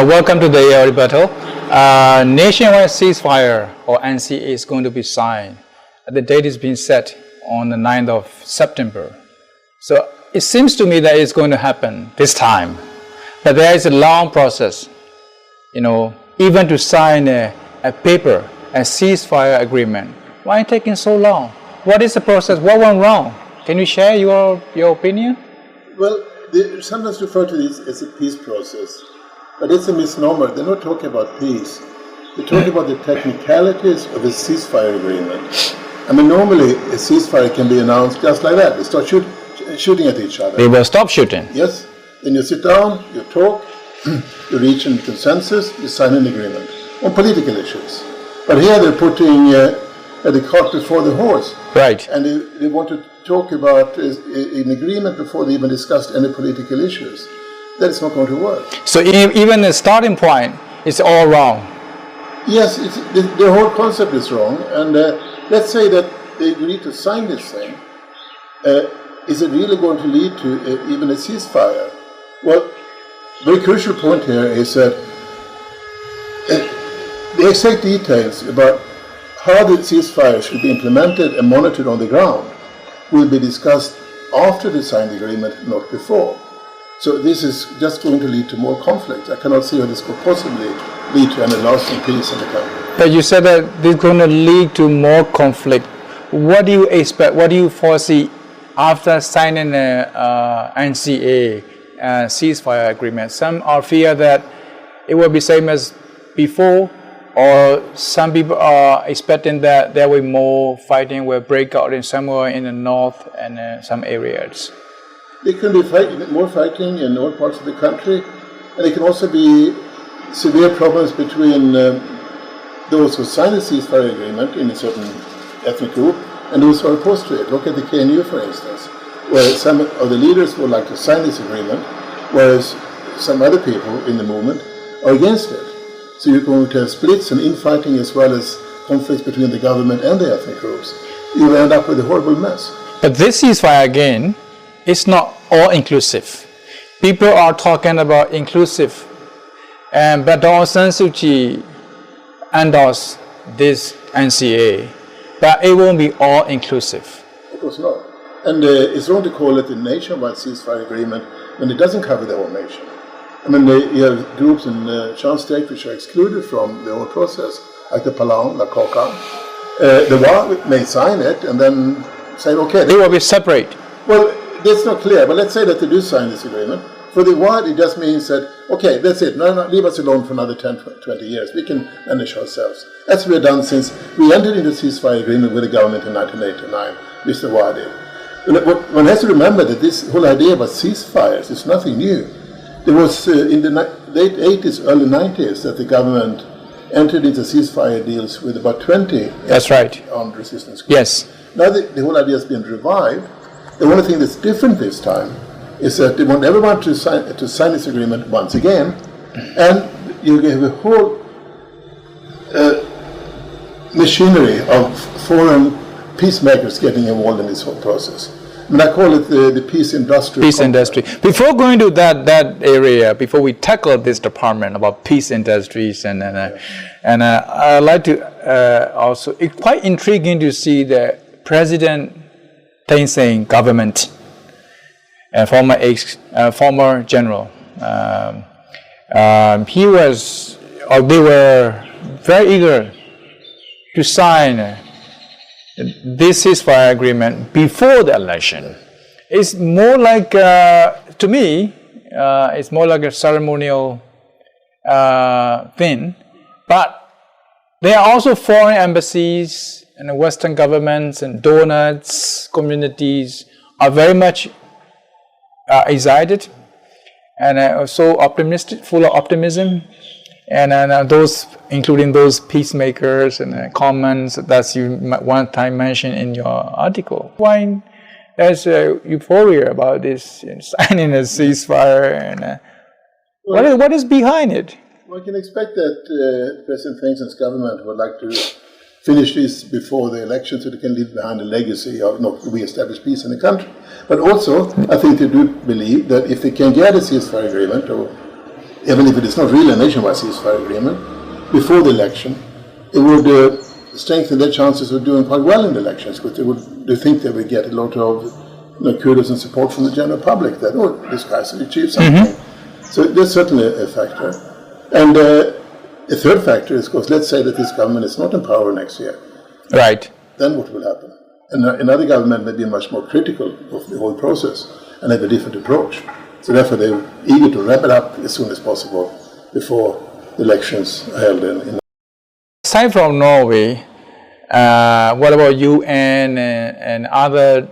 Welcome to the Bertil. Nationwide ceasefire or NCA is going to be signed. The date is being set on the 9th of September. So it seems to me that it's going to happen this time. But there is a long process, even to sign a paper, a ceasefire agreement. Why is it taking so long? What is the process? What went wrong? Can you share your opinion? Well, they sometimes refer to this as a peace process. But it's a misnomer. They're not talking about peace. They're talking about the technicalities of a ceasefire agreement. Normally a ceasefire can be announced just like that. They start shooting at each other. They will stop shooting. Yes. Then you sit down, you talk, you reach a consensus, you sign an agreement on political issues. But here they're putting the cart before the horse. Right. And they want to talk about an agreement before they even discussed any political issues. That is not going to work. So even the starting point is all wrong. Yes, the whole concept is wrong. And let's say that they agree to sign this thing. Is it really going to lead to even a ceasefire? Well, very crucial point here is that the exact details about how the ceasefire should be implemented and monitored on the ground will be discussed after the signed agreement, not before. So this is just going to lead to more conflict. I cannot see how this could possibly lead to any lasting peace in the country. But you said that this is going to lead to more conflict. What do you expect? What do you foresee after signing a NCA ceasefire agreement? Some are fear that it will be same as before, or some people are expecting that there will be more fighting will break out in somewhere in the north and some areas. There can be more fighting in all parts of the country, and there can also be severe problems between those who sign a ceasefire agreement in a certain ethnic group and those who are opposed to it. Look at the KNU, for instance, where some of the leaders would like to sign this agreement, whereas some other people in the movement are against it. So you're going to have splits and infighting as well as conflicts between the government and the ethnic groups. You will end up with a horrible mess. But this ceasefire again, it's not all-inclusive. People are talking about inclusive, but Aung San Suu Kyi endorsed this NCA, but it won't be all-inclusive. Of course not. And it's wrong to call it a nationwide ceasefire agreement when it doesn't cover the whole nation. You have groups in Shan State which are excluded from the whole process, like the Palau, the Kokang. The WA may sign it and then say, okay. They will be separate. Well, that's not clear, but let's say that they do sign this agreement. For the WA, it just means that, okay, that's it. No, leave us alone for another 10, 20 years. We can manage ourselves. As we have done since we entered into the ceasefire agreement with the government in 1989, Mr. WA did. One has to remember that this whole idea about ceasefires is nothing new. There was in the late 80s, early 90s that the government entered into ceasefire deals with about 20 That's right. armed resistance groups. Yes. Now the whole idea has been revived. The only thing that's different this time is that they want everyone to sign this agreement once again, and you have a whole machinery of foreign peacemakers getting involved in this whole process. I call it the peace industry. Peace industry. Before going to that area, before we tackle this department about peace industries, and I'd like to also, it's quite intriguing to see the President Thein Sein government, former general. They were very eager to sign this ceasefire agreement before the election. It's more like, to me, it's more like a ceremonial thing. But there are also foreign embassies and Western governments and donors, communities are very much excited and so optimistic, full of optimism. And those, including those peacemakers and comments that you one time mentioned in your article. Why there's euphoria about this signing a ceasefire, and what is behind it? One can expect that President Thein Sein's government would like to finish this before the election so they can leave behind a legacy of re-establish peace in the country. But also, I think they do believe that if they can get a ceasefire agreement or even if it is not really a nationwide ceasefire agreement, before the election, it would strengthen their chances of doing quite well in the elections, because they think they would get a lot of kudos and support from the general public that, oh, this guy's achieved something. So there's certainly a factor. And the third factor is, of course, let's say that this government is not in power next year. Right. Then what will happen? And another government may be much more critical of the whole process and have a different approach. So therefore they're eager to wrap it up as soon as possible before the elections are held in. Aside from Norway, what about UN and other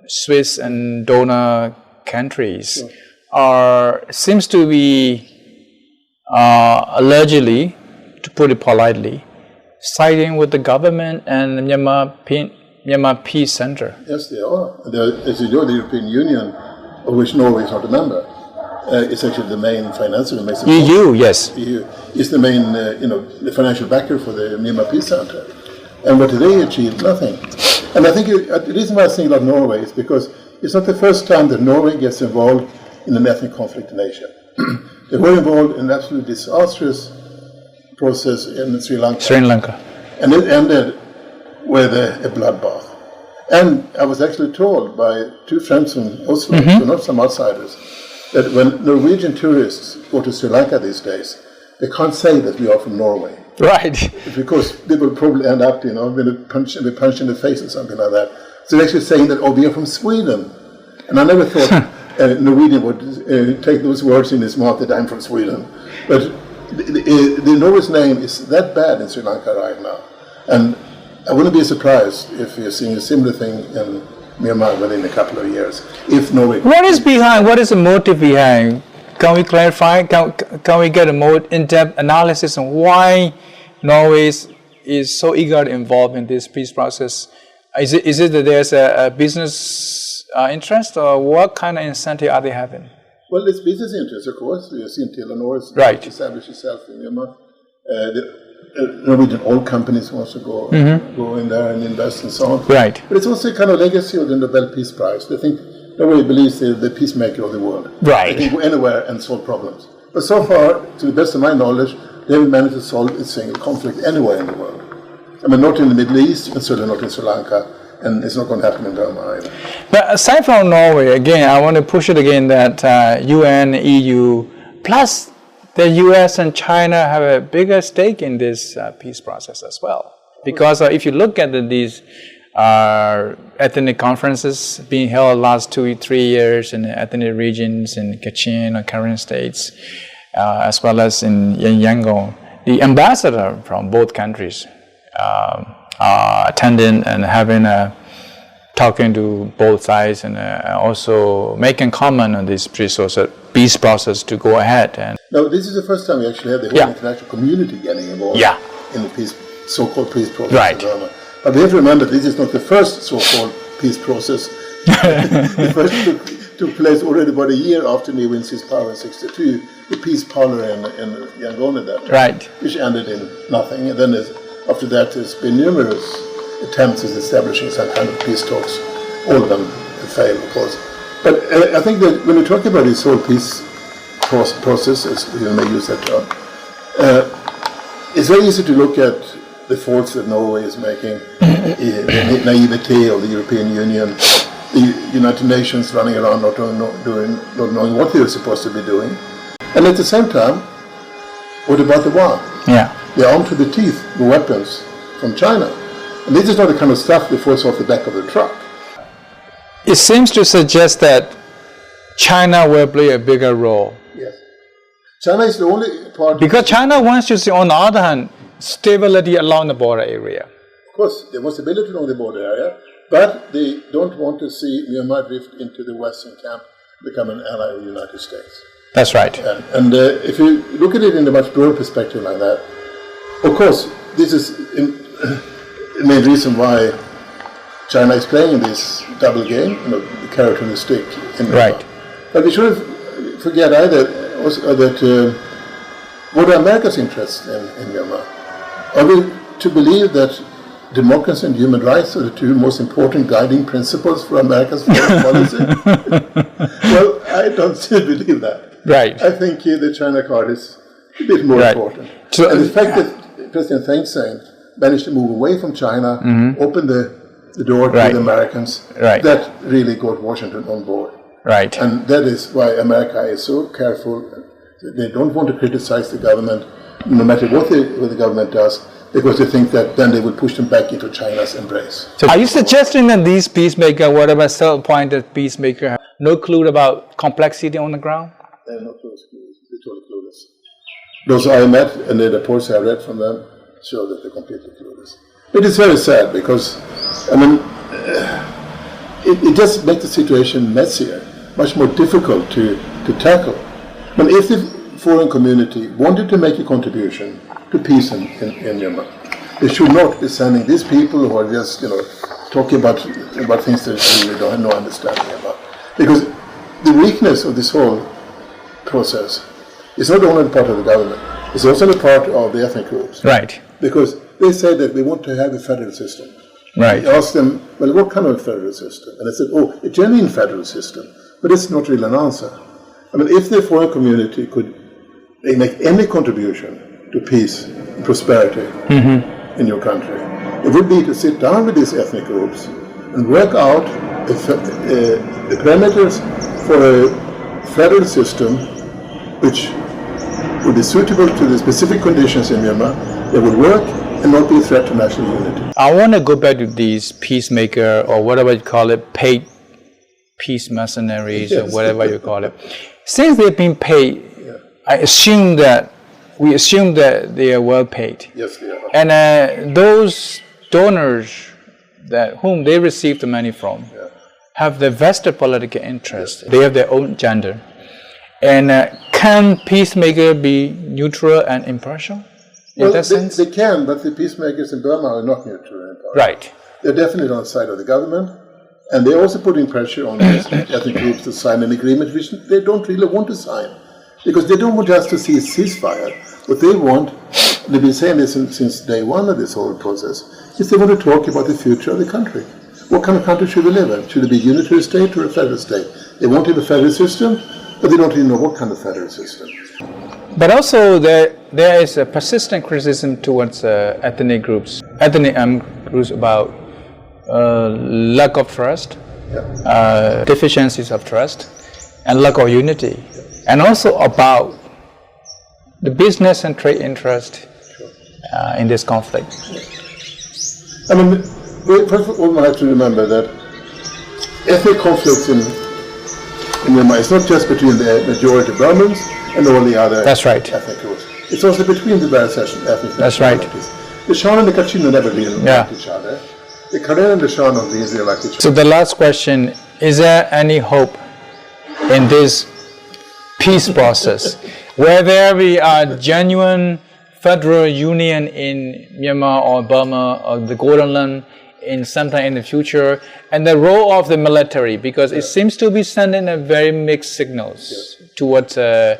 Swiss and donor countries? Seems to be allegedly, to put it politely, siding with the government and the Myanmar Peace Center. Yes, they are. As you know, the European Union, of which Norway is not a member, is actually the main financier. EU, yes. EU is the main, the financial backer for the Myanmar Peace Center. And what did they achieve? Nothing. And I think the reason why I think about Norway is because it's not the first time that Norway gets involved in an ethnic conflict in Asia. They were involved in an absolutely disastrous process in Sri Lanka. And it ended with a bloodbath. And I was actually told by two friends from Oslo, so not some outsiders, that when Norwegian tourists go to Sri Lanka these days, they can't say that we are from Norway. Right. Because they will probably end up, with a punch in the face or something like that. So they're actually saying that, oh, we are from Sweden. And I never thought Norwegian would take those words in his mouth that I'm from Sweden. But the Norway's name is that bad in Sri Lanka right now. And I wouldn't be surprised if you're seeing a similar thing in Myanmar within a couple of years. If Norway... What is the motive behind? Can we clarify? Can we get a more in-depth analysis on why Norway is so eager to involve in this peace process? Is it that there's a business interest, or what kind of incentive are they having? Well, it's business interest, of course. We have seen Telenor establish itself in Myanmar. The Norwegian oil companies also go in there and invest and so on. Right. But it's also a kind of legacy of the Nobel Peace Prize. They think Norway believes they're the peacemaker of the world. Right. They can go anywhere and solve problems. But so far, to the best of my knowledge, they haven't managed to solve a single conflict anywhere in the world. I mean, not in the Middle East, and certainly not in Sri Lanka, and it's not going to happen in Burma either. But aside from Norway, again, I want to push it again that UN, EU, plus the US and China have a bigger stake in this peace process as well. Because if you look at these ethnic conferences being held last 2-3 years in ethnic regions in Kachin or Karen states, as well as in Yangon, the ambassador from both countries are attending and having talking to both sides and also making comment on this peace process to go ahead. And now, this is the first time we actually have the whole international community getting involved in the so-called peace process in Burma. But we have to remember this is not the first so-called peace process. The first took place already about a year after Ne Win seized power in 1962, the peace parlor in Yangon at that time, which ended in nothing. And then after that, there's been numerous attempts at establishing some kind of peace talks. All of them failed, of course. But I think that when we talk about this whole peace process, as we may use that term, it's very easy to look at the faults that Norway is making, the naivety of the European Union, the United Nations running around not knowing what they're supposed to be doing. And at the same time, what about the war? They're armed to the teeth with weapons from China. And this is not the kind of stuff that falls off the back of the truck. It seems to suggest that China will play a bigger role. Yes. China is the only part... Because China wants to see, on the other hand, stability along the border area. Of course, they want stability along the border area, but they don't want to see Myanmar drift into the Western camp, become an ally of the United States. That's right. And if you look at it in a much broader perspective like that, of course, this is the main reason why China is playing this double game, the carrot and the stick. Right. But we shouldn't forget either also that what are America's interests in Myanmar? Are we to believe that democracy and human rights are the two most important guiding principles for America's foreign policy? Well, I don't still believe that. Right. I think the China card is a bit more important. So, and the fact that President Thein Sein managed to move away from China, open the door to the Americans, that really got Washington on board. Right. And that is why America is so careful. They don't want to criticize the government, no matter what the government does, because they think that then they will push them back into China's embrace. So are you suggesting that these peacemakers, whatever self-appointed peacemaker, have no clue about complexity on the ground? They have no clue. They're totally clueless. Those I met and the reports I read from them show that they're completely clueless. It is very sad because, I mean, it just makes the situation messier, much more difficult to tackle. But if the foreign community wanted to make a contribution to peace in Myanmar, they should not be sending these people who are just, talking about things that they really don't have no understanding about. Because the weakness of this whole process is not only the part of the government, it's also the part of the ethnic groups. Right. Because they say that we want to have a federal system. Right. I asked them, well, what kind of federal system? And they said, a genuine federal system. But it's not really an answer. I mean, if the foreign community could make any contribution to peace and prosperity in your country, it would be to sit down with these ethnic groups and work out the parameters for a federal system which would be suitable to the specific conditions in Myanmar, that would work and not be a threat to national unity. I want to go back to these peacemaker, or whatever you call it, paid peace mercenaries, or whatever you call it. Since they've been paid, we assume that they are well paid. Yes, they are. And those donors whom they receive the money from have the vested political interest. They have their own agenda. And can peacemaker be neutral and impartial in that sense? They can, but the peacemakers in Burma are not neutral and impartial. Right. They're definitely on the side of the government. And they're also putting pressure on the ethnic groups to sign an agreement which they don't really want to sign. Because they don't want us to see a ceasefire. What they want, they've been saying this since day one of this whole process, is they want to talk about the future of the country. What kind of country should we live in? Should it be a unitary state or a federal state? They want a federal system, but they don't really know what kind of federal system. But also there is a persistent criticism towards ethnic groups about lack of trust, deficiencies of trust, and lack of unity, and also about the business and trade interest in this conflict. I mean, first of all, we have to remember that ethnic conflicts in Myanmar is not just between the majority Burmans and all the other ethnic groups. It's also between the various ethnic nationalities. The Shan and the Kachin never really liked each other. The Karen and the Shan don't really like each other. So the last question, is there any hope in this peace process where there be a genuine federal union in Myanmar or Burma or the Golden Land in sometime in the future, and the role of the military, because it seems to be sending a very mixed signals towards the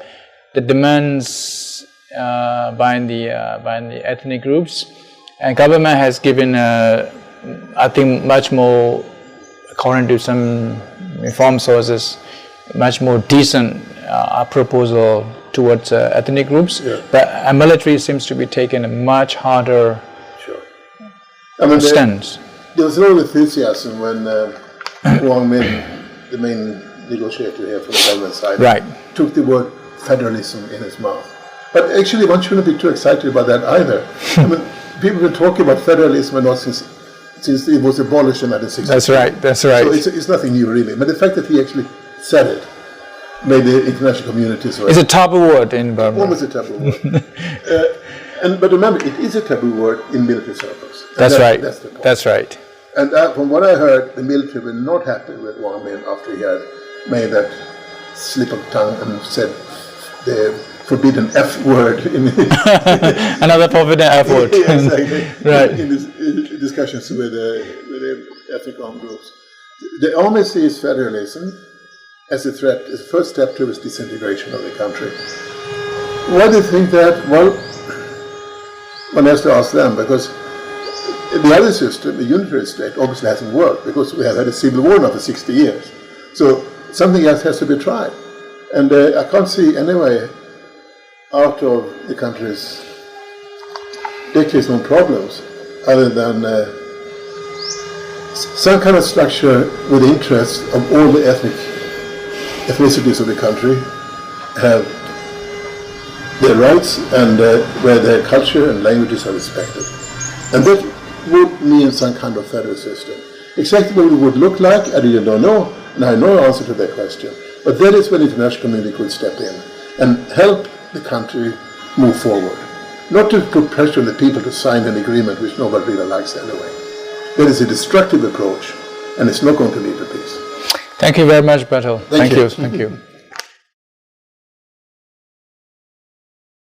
demands by the ethnic groups, and government has given I think much more, according to some informed sources, much more decent proposal towards ethnic groups, but military seems to be taking a much harder stance. There was a lot of enthusiasm when Wang Min, the main negotiator here from the government side, took the word federalism in his mouth. But actually, one shouldn't be too excited about that either. I mean, people have been talking about federalism and not since it was abolished in 1960. That's right. So it's nothing new, really. But the fact that he actually said it made the international community so. It's a taboo word in Burma. Almost a taboo word. But remember, it is a taboo word in military circles. That's right. That's the point. That's right. And from what I heard, the military were not happy with Wang Min after he had made that slip of tongue and said the forbidden F word. Another forbidden F word. Exactly. Right. In discussions with the ethnic armed groups. The army sees federalism as a threat, as a first step towards disintegration of the country. Why do you think that? Well, one has to ask them, because the other system, the unitary state, obviously hasn't worked, because we have had a civil war now for 60 years. So something else has to be tried. And I can't see any way out of the country's decades-long problems other than some kind of structure with the interests of all the ethnicities of the country have their rights and where their culture and languages are respected. And that would mean some kind of federal system. Exactly what it would look like, I really don't know, and I have no answer to that question. But that is when the international community could step in and help the country move forward. Not to put pressure on the people to sign an agreement which nobody really likes anyway. That is a destructive approach, and it's not going to lead to peace. Thank you very much, Bertil. Thank you. Thank you.